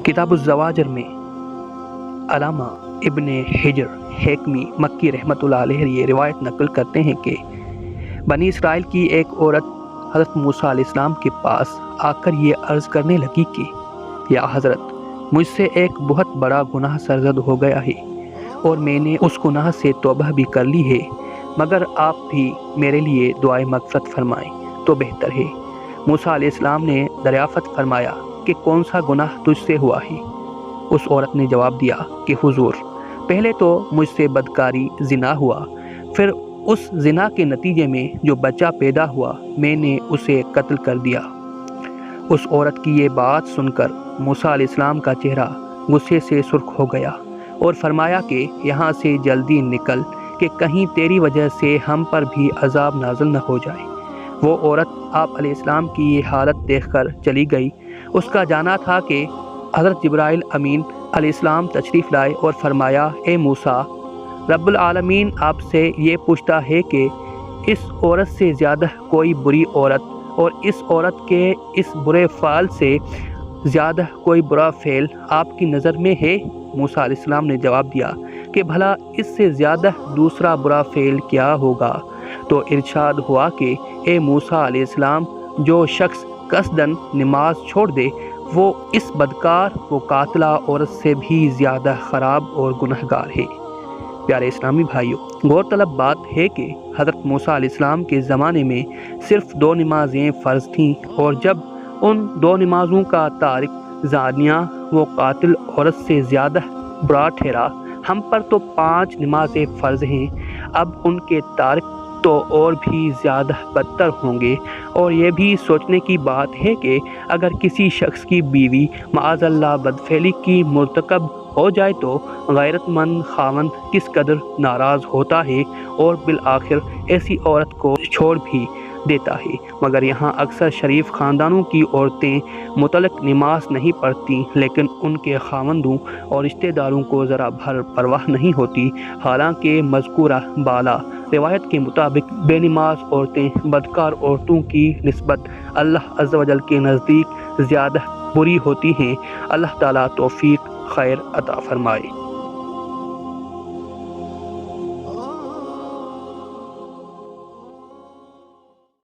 کتاب الزواجر میں علامہ ابن حجر حکمی مکی رحمۃ اللہ علیہ یہ روایت نقل کرتے ہیں کہ بنی اسرائیل کی ایک عورت حضرت موسیٰ علیہ السلام کے پاس آ کر یہ عرض کرنے لگی کہ یا حضرت، مجھ سے ایک بہت بڑا گناہ سرزد ہو گیا ہے اور میں نے اس گناہ سے توبہ بھی کر لی ہے، مگر آپ بھی میرے لیے دعائے مغفرت فرمائیں تو بہتر ہے۔ موسیٰ علیہ السلام نے دریافت فرمایا کہ کون سا گناہ تجھ سے ہوا ہے؟ اس عورت نے جواب دیا کہ حضور، پہلے تو مجھ سے بدکاری زنا ہوا، پھر اس زنا کے نتیجے میں جو بچہ پیدا ہوا میں نے اسے قتل کر دیا۔ اس عورت کی یہ بات سن کر موسیٰ علیہ السلام کا چہرہ غصے سے سرخ ہو گیا اور فرمایا کہ یہاں سے جلدی نکل کہ کہیں تیری وجہ سے ہم پر بھی عذاب نازل نہ ہو جائے۔ وہ عورت آپ علیہ السلام کی یہ حالت دیکھ کر چلی گئی۔ اس کا جانا تھا کہ حضرت جبرائیل امین علیہ السلام تشریف لائے اور فرمایا، اے موسیٰ، رب العالمین آپ سے یہ پوچھتا ہے کہ اس عورت سے زیادہ کوئی بری عورت اور اس عورت کے اس برے فعل سے زیادہ کوئی برا فعل آپ کی نظر میں ہے؟ موسیٰ علیہ السلام نے جواب دیا کہ بھلا اس سے زیادہ دوسرا برا فعل کیا ہوگا؟ تو ارشاد ہوا کہ اے موسیٰ علیہ السلام، جو شخص قصداً نماز چھوڑ دے وہ اس بدکار و قاتلہ عورت سے بھی زیادہ خراب اور گنہگار ہے۔ پیارے اسلامی بھائیوں، غور طلب بات ہے کہ حضرت موسیٰ علیہ السلام کے زمانے میں صرف 2 نمازیں فرض تھیں، اور جب ان 2 نمازوں کا تارک زانیہ و قاتل عورت سے زیادہ برا ٹھہرا، ہم پر تو 5 نمازیں فرض ہیں، اب ان کے تارک تو اور بھی زیادہ بدتر ہوں گے۔ اور یہ بھی سوچنے کی بات ہے کہ اگر کسی شخص کی بیوی معاذ اللہ بدفعلی کی مرتکب ہو جائے تو غیرت مند خاوند کس قدر ناراض ہوتا ہے اور بالآخر ایسی عورت کو چھوڑ بھی دیتا ہے، مگر یہاں اکثر شریف خاندانوں کی عورتیں مطلق نماز نہیں پڑھتی، لیکن ان کے خاوندوں اور رشتہ داروں کو ذرا بھر پرواہ نہیں ہوتی۔ حالانکہ مذکورہ بالا روایت کے مطابق بے نماز عورتیں بدکار عورتوں کی نسبت اللہ عز و جل کے نزدیک زیادہ بری ہوتی ہیں۔ اللہ تعالیٰ توفیق خیر عطا فرمائے۔